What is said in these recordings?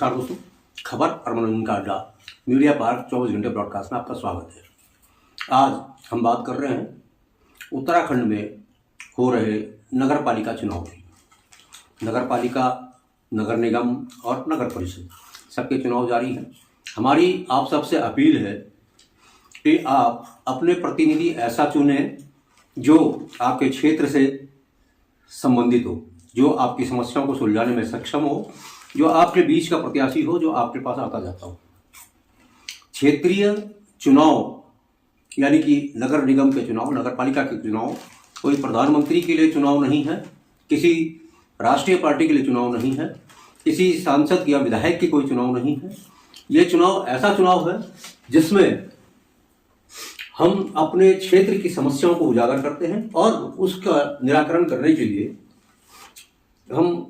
नमस्कार दोस्तों, खबर और मनोरंजन का अड्डा मीडिया पार्क 24 घंटे ब्रॉडकास्ट में आपका स्वागत है। आज हम बात कर रहे हैं उत्तराखंड में हो रहे नगर पालिका चुनाव की। नगर पालिका, नगर निगम और नगर परिषद सबके चुनाव जारी हैं। हमारी आप सबसे अपील है कि आप अपने प्रतिनिधि ऐसा चुनें जो आपके क्षेत्र से संबंधित हो, जो आपकी समस्याओं को सुलझाने में सक्षम हो, जो आपके बीच का प्रत्याशी हो, जो आपके पास आता जाता हो। क्षेत्रीय चुनाव यानी कि नगर निगम के चुनाव, नगर पालिका के चुनाव कोई प्रधानमंत्री के लिए चुनाव नहीं है, किसी राष्ट्रीय पार्टी के लिए चुनाव नहीं है, किसी सांसद या विधायक की कोई चुनाव नहीं है। ये चुनाव ऐसा चुनाव है जिसमें हम अपने क्षेत्र की समस्याओं को उजागर करते हैं और उसका निराकरण करने के लिए हम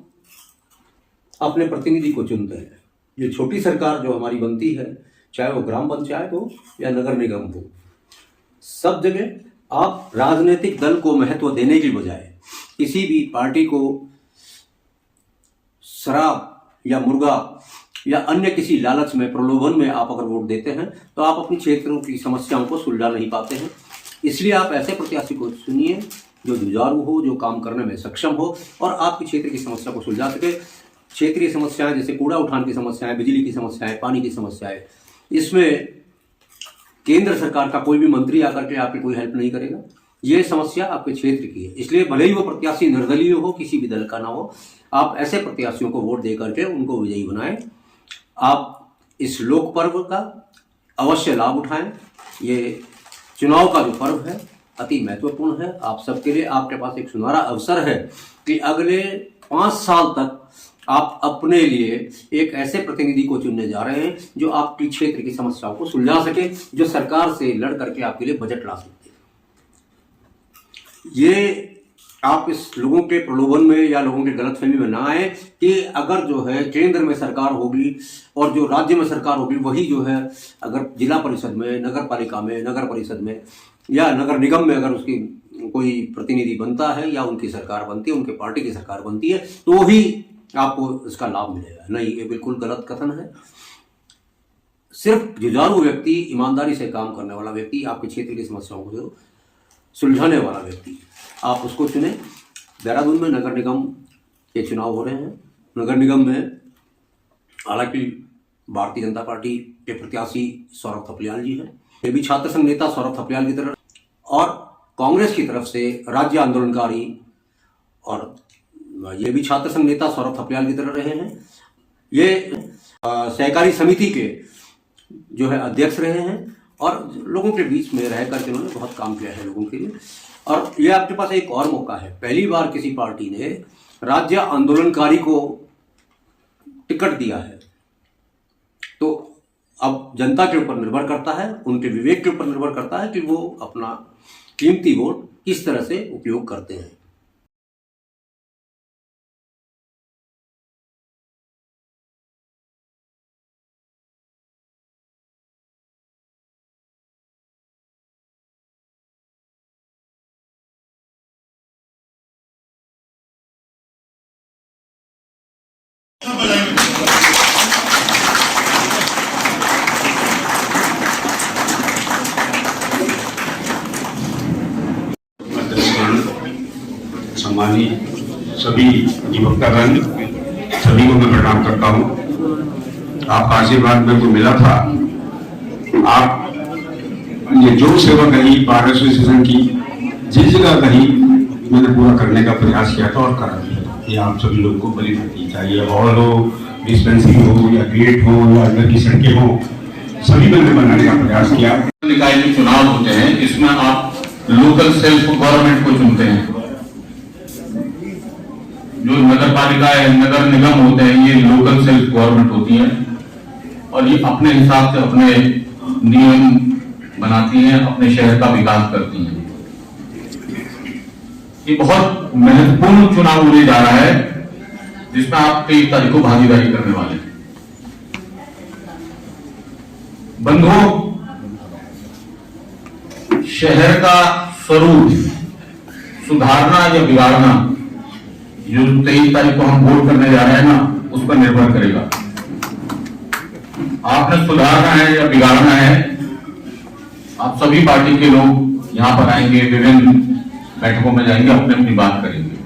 अपने प्रतिनिधि को चुनते हैं। ये छोटी सरकार जो हमारी बनती है, चाहे वो ग्राम पंचायत हो या नगर निगम हो, सब जगह आप राजनीतिक दल को महत्व देने की बजाय किसी भी पार्टी को शराब या मुर्गा या अन्य किसी लालच में, प्रलोभन में आप अगर वोट देते हैं तो आप अपनी क्षेत्रों की समस्याओं को सुलझा नहीं पाते हैं। इसलिए आप ऐसे प्रत्याशी को चुनिए जो जुझारू हो, जो काम करने में सक्षम हो और आपके क्षेत्र की समस्या को सुलझा सके। क्षेत्रीय समस्याएं जैसे कूड़ा उठान की समस्याएं, बिजली की समस्याएं, पानी की समस्याएं, इसमें केंद्र सरकार का कोई भी मंत्री आकर के आपकी कोई हेल्प नहीं करेगा। ये समस्या आपके क्षेत्र की है। इसलिए भले ही वो प्रत्याशी निर्दलीय हो, किसी भी दल का ना हो, आप ऐसे प्रत्याशियों को वोट दे करके उनको विजयी बनाएं। आप इस लोक पर्व का अवश्य लाभ उठाएं। ये चुनाव का जो पर्व है अति महत्वपूर्ण है आप सबके लिए। आपके पास एक सुनहरा अवसर है कि अगले 5 साल तक आप अपने लिए एक ऐसे प्रतिनिधि को चुनने जा रहे हैं जो आपकी क्षेत्र की समस्याओं को सुलझा सके, जो सरकार से लड़ करके आपके लिए बजट ला सकते हैं। ये आप इस लोगों के प्रलोभन में या लोगों के गलतफहमी में ना आए कि अगर जो है केंद्र में सरकार होगी और जो राज्य में सरकार होगी वही जो है, अगर जिला परिषद में, नगर पालिका में, नगर परिषद में या नगर निगम में अगर उसकी कोई प्रतिनिधि बनता है या उनकी सरकार बनती है, उनके पार्टी की सरकार बनती है, तो ही आपको इसका लाभ मिलेगा। नहीं, ये बिल्कुल गलत कथन है। सिर्फ जुझारू व्यक्ति, ईमानदारी से काम करने वाला व्यक्ति, आपके क्षेत्र की समस्याओं को सुलझाने वाला व्यक्ति, आप उसको चुने। देहरादून में नगर निगम के चुनाव हो रहे हैं। नगर निगम में हालांकि भारतीय जनता पार्टी के प्रत्याशी सौरभ थपलियाल जी हैं। ये भी छात्र संघ नेता सौरभ थपलियाल की तरफ और कांग्रेस की तरफ से राज्य आंदोलनकारी और ये भी छात्र संघ नेता सौरभ थपलियाल की तरफ रहे हैं। ये सहकारी समिति के जो है अध्यक्ष रहे हैं और लोगों के बीच में रह करके उन्होंने बहुत काम किया है लोगों के लिए। और ये आपके पास एक और मौका है। पहली बार किसी पार्टी ने राज्य आंदोलनकारी को टिकट दिया है, तो अब जनता के ऊपर निर्भर करता है, उनके विवेक के ऊपर निर्भर करता है कि वो अपना कीमती वोट किस तरह से उपयोग करते हैं। सम्मानित सभी अधिवक्तागण, सभी को मैं प्रणाम करता हूँ। आपका आशीर्वाद मेरे को मिला था। आप ये जो सेवा कही बार एसोसिएशन की, जिस जगह कही मैंने पूरा करने का प्रयास किया था और करा दिया। ये आप सभी लोगों को बड़ी करनी चाहिए। हॉल हो, डिस्पेंसरी हो या गेट हो या अंदर की सड़कें हो, सभी मैंने बनाने का प्रयास किया। निकाय के चुनाव होते हैं, इसमें आप लोकल सेल्फ गवर्नमेंट को चुनते हैं। जो नगर पालिका है, नगर निगम होते हैं, ये लोकल सेल्फ गवर्नमेंट होती है और ये अपने हिसाब से अपने नियम बनाती हैं, अपने शहर का विकास करती हैं। ये बहुत महत्वपूर्ण चुनाव होने जा रहा है जिसमें आप 23 तारीख को भागीदारी करने वाले हैं। बंधुओं, शहर का स्वरूप सुधारना या बिगाड़ना जो 23 तारीख को हम वोट करने जा रहे हैं ना, उस पर निर्भर करेगा। आपने सुधारना है या बिगाड़ना है, आप सभी पार्टी के लोग यहां पर आएंगे, विभिन्न बैठकों में जाएंगे, अपनी अपनी बात करेंगे।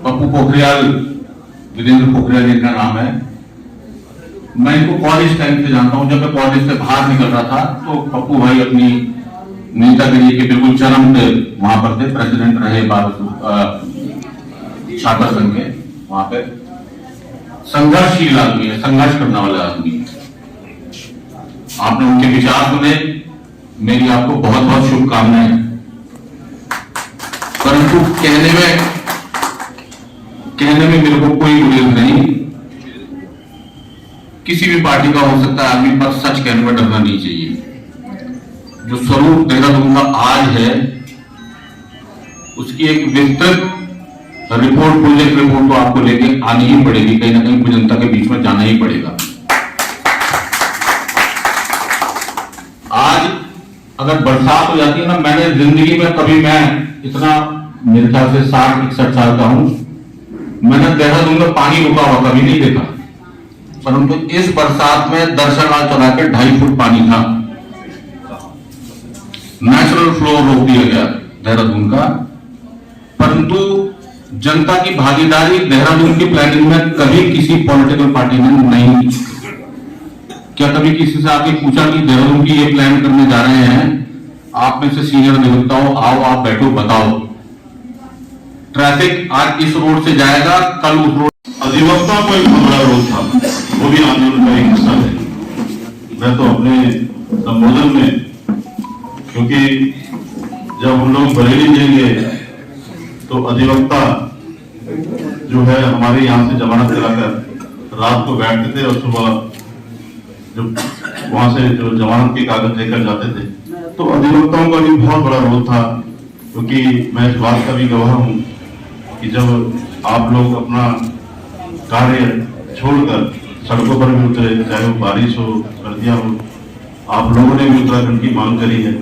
पप्पू पोखरियाल, वीरेंद्र पोखरियाल जिनका नाम है, मैं इनको कॉलेज टाइम से जानता हूं। जब मैं कॉलेज से बाहर निकल रहा था तो पप्पू भाई अपनी नेतागिरी के बिल्कुल चरम पे वहां पर थे, प्रेसिडेंट रहे छात्र संघ के। वहां पे संघर्षशील आदमी है, संघर्ष करने वाला आदमी है। आपने उनके विचार सुने, मेरी आपको बहुत बहुत शुभकामनाएं। परंतु कहने में मेरे को कोई गुरेज नहीं। किसी भी पार्टी का हो सकता है आदमी, पर सच कहने में डरना नहीं चाहिए। जो स्वरूप देहरादून का आज है, उसकी एक विस्तृत रिपोर्ट, प्रोजेक्ट रिपोर्ट तो आपको लेके आनी ही पड़ेगी, कहीं ना कहीं जनता के बीच में जाना ही पड़ेगा। आज अगर बरसात हो जाती है ना, मैंने जिंदगी में कभी, मैं इतना मेरे ख्याल से 60-61 साल का हूं, मैंने देहरादून में पानी रुका हुआ कभी नहीं देखा। परंतु इस बरसात में दर्शनाल चला के 2.5 फुट पानी था। नेचुरल फ्लो रोक दिया गया देहरादून का। परंतु जनता की भागीदारी देहरादून की प्लानिंग में कभी किसी पॉलिटिकल पार्टी ने नहीं की। क्या कभी किसी से आके पूछा कि देहरादून की ये प्लान करने जा रहे हैं, आप में से सीनियर अधिवक्ता हो, आओ आप बैठो, बताओ ट्रैफिक आज इस रोड से जाएगा, कल उस रोड। अधिवक्ता को एक बड़ा रोल था, वो भी आंदोलन का एक हिस्सा है। मैं तो अपने संबोधन में, क्योंकि जब हम लोग बरेली जेल गए तो अधिवक्ता जो है हमारे यहाँ से जमानत कराकर रात को बैठते थे और सुबह जो वहां से जो जमानत के कागज लेकर जाते थे, तो अधिवक्ताओं का भी बहुत बड़ा रोल था। क्योंकि मैं इस बात का भी गवाह हूँ कि जब आप लोग अपना कार्य छोड़कर सड़कों पर भी उतरे, चाहे वो बारिश हो, सर्दियां हो, आप लोगों ने भी उत्तराखंड की मांग करी है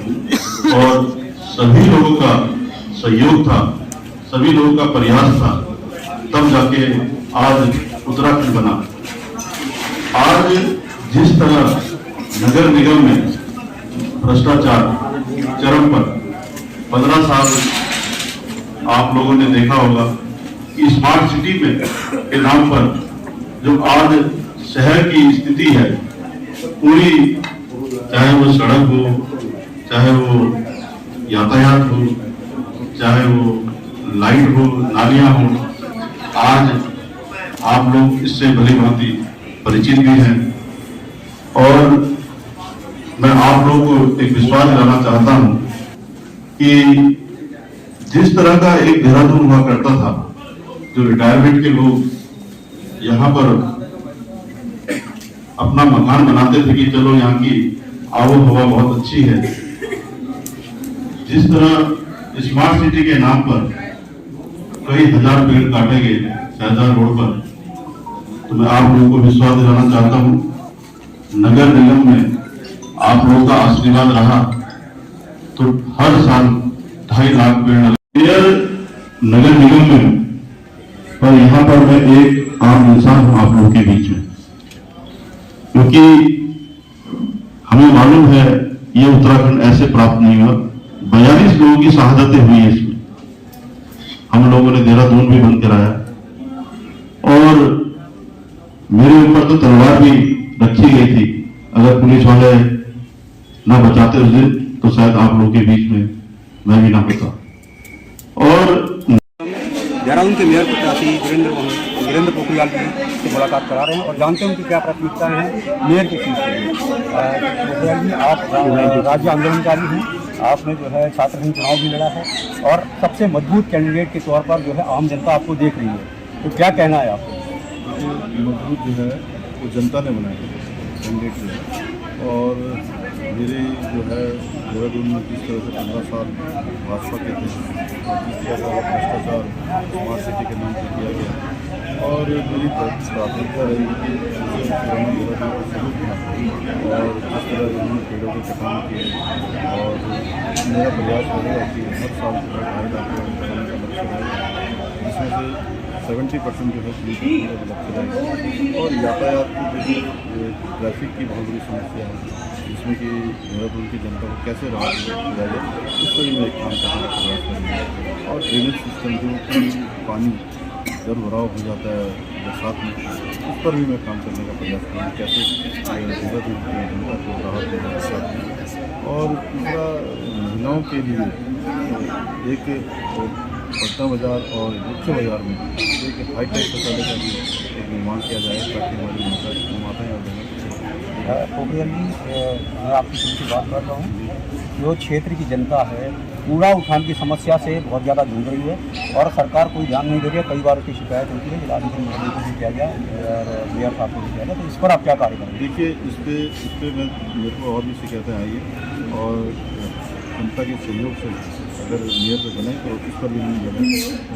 और सभी लोगों का सहयोग था, सभी लोगों का प्रयास था, तब जाके आज उत्तराखंड बना। आज जिस तरह नगर निगम में भ्रष्टाचार चरम पर, 15 साल आप लोगों ने देखा होगा कि स्मार्ट सिटी में के नाम पर जो आज शहर की स्थिति है पूरी, चाहे वो सड़क हो, चाहे वो यातायात हो, चाहे वो लाइट हो, नालियां हो, आज आप लोग इससे भली भांति परिचित भी हैं। और मैं आप लोगों को एक विश्वास दिलाना चाहता हूं कि जिस तरह का एक देहरादून हुआ करता था, जो रिटायरमेंट के लोग यहाँ पर अपना मकान बनाते थे कि चलो यहाँ की आबो हवा बहुत अच्छी है, जिस तरह स्मार्ट सिटी के नाम पर कई हजार पेड़ काटे गए शाहजहां रोड पर, तो मैं आप लोगों को विश्वास दिलाना चाहता हूँ, नगर निगम में आप लोगों का आशीर्वाद रहा तो हर साल 2.5 लाख पेड़ नगर निगम में। पर यहाँ पर मैं एक आम इंसान हूं आप लोगों के बीच में, क्योंकि हमें मालूम है ये उत्तराखंड ऐसे प्राप्त नहीं हुआ। 42 लोगों की शहादतें हुई है इसमें। हम लोगों ने देहरादून भी बंद कराया और मेरे ऊपर तो तलवार भी रखी गई थी। अगर पुलिस वाले ना बचाते उस दिन तो शायद आप लोगों के बीच में मैं भी ना होता। और देहरादून के मेयर प्रत्याशी वीरेंद्र पोखरियाल जी से मुलाकात करा रहे हैं और जानते हैं उनकी क्या प्राथमिकताएं हैं मेयर की सीट के लिए। पोखरियाल जी, आप राज्य आंदोलनकारी हैं, आपने जो है छात्र संघ चुनाव भी लड़ा है और सबसे मजबूत कैंडिडेट के तौर पर जो है आम जनता आपको देख रही है, तो क्या कहना है आपको? मजबूत जो है वो जनता ने बनाया कैंडिडेट ने। और मेरे जो है देहरादून में जिस तरह से 15 साल भाजपा के थे और जिस तरह का भ्रष्टाचार स्मार्ट सिटी के नाम पर किया गया, और मेरी प्राथमिकता रहेगी कि देहरादून को शुरू किया और जिस तरह उन्होंने पेड़ों के कटान किए, और मेरा प्रयास रहेगा कि हर साल जो है 2.5 लाख पेड़ लगाने का लक्ष्य रहेगा, जिसमें से 70% जो है क्लीन चलाएगा। और यातायात की जैसे ट्रैफिक की बहुत बड़ी समस्या है, जिसमें कि देहरादून की जनता को कैसे राहत दिया जाए, उस पर भी मैं एक काम करने का प्रयास करूँगा। और ड्रेनेज सिस्टम जो कि पानी जब भराव हो जाता है बरसात में, उस पर भी मैं काम करने का प्रयास करूँगा, कैसे देहरादून की जनता को राहत देना बरसात में। और दूसरा, महिलाओं के लिए एक पटना बाज़ार और मुख्य बाज़ार में एक हाईटेक शौचालय का भी एक निर्माण किया जाए, ताकि हमारी माताएँ और बहनें पोखरियाल जी, मैं आपकी तुमसे बात कर रहा हूँ। जो क्षेत्र की जनता है कूड़ा उठान की समस्या से बहुत ज़्यादा जूझ रही है और सरकार कोई ध्यान नहीं दे रही है। कई बार उसकी शिकायत होती है, जिलाधिकारी महोदय को भी किया गया और मेयर साहब को भी किया गया। तो इस पर आप क्या कार्य करेंगे? देखिए, इस पर मेरे को और भी शिकायतें आई है और जनता के सहयोग से अगर मेयर पे बने तो इस पर भी नहीं बने,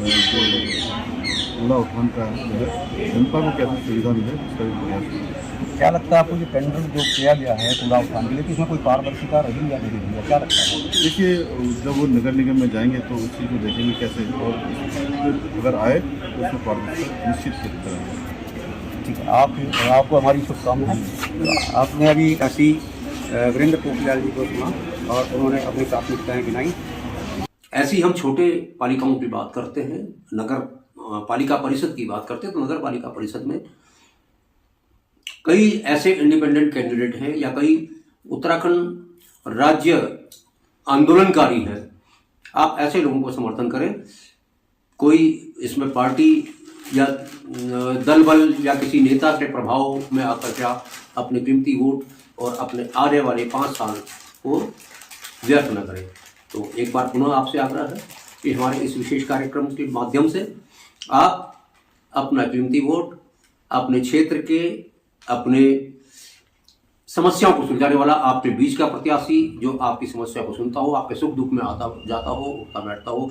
जो कूड़ा उठान का जो है जनता को कैसे सुविधा मिले, इसका भी प्रयास करें। क्या लगता है आपको जो टेंडर जो किया गया है कूड़ा उठान के लिए, इसमें कोई पारदर्शिता रही या नहीं रही है, क्या लगता है? देखिए, जब वो नगर निगम में जाएंगे तो उस चीज़ को देखेंगे कैसे, और अगर आए तो उसमें पारदर्शिता निश्चित करेंगे। ठीक है, आपको हमारी शुभकामनाएं। आपने अभी ऐसी वीरेंद्र पोखरियाल जी को सुना और उन्होंने अपनी प्राथमिकताएं गिनाई। ऐसी हम छोटे पालिकाओं की बात करते हैं, नगर पालिका परिषद की बात करते हैं, तो नगर पालिका परिषद में कई ऐसे इंडिपेंडेंट कैंडिडेट हैं या कई उत्तराखंड राज्य आंदोलनकारी हैं। आप ऐसे लोगों को समर्थन करें। कोई इसमें पार्टी या दल बल या किसी नेता के प्रभाव में आकर के आप अपने कीमती वोट और अपने आने वाले 5 साल को व्यर्थ न करें। तो एक बार पुनः आपसे आग्रह है कि हमारे इस विशेष कार्यक्रम के माध्यम से आप अपना कीमती वोट अपने क्षेत्र के, अपने समस्याओं को सुलझाने वाला, आपके बीच का प्रत्याशी जो आपकी समस्या को सुनता हो, आपके सुख दुख में आता जाता हो, उठता बैठता हो,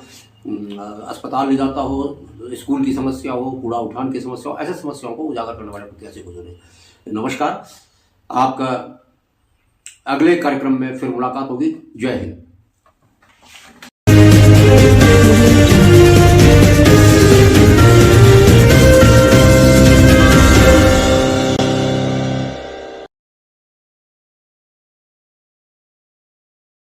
अस्पताल ले जाता हो, स्कूल की समस्या हो, कूड़ा उठान की समस्या हो, ऐसे समस्याओं को उजागर करने वाले प्रत्याशी को चुनें। नमस्कार, आपका अगले कार्यक्रम में फिर मुलाकात होगी। जय हिंद।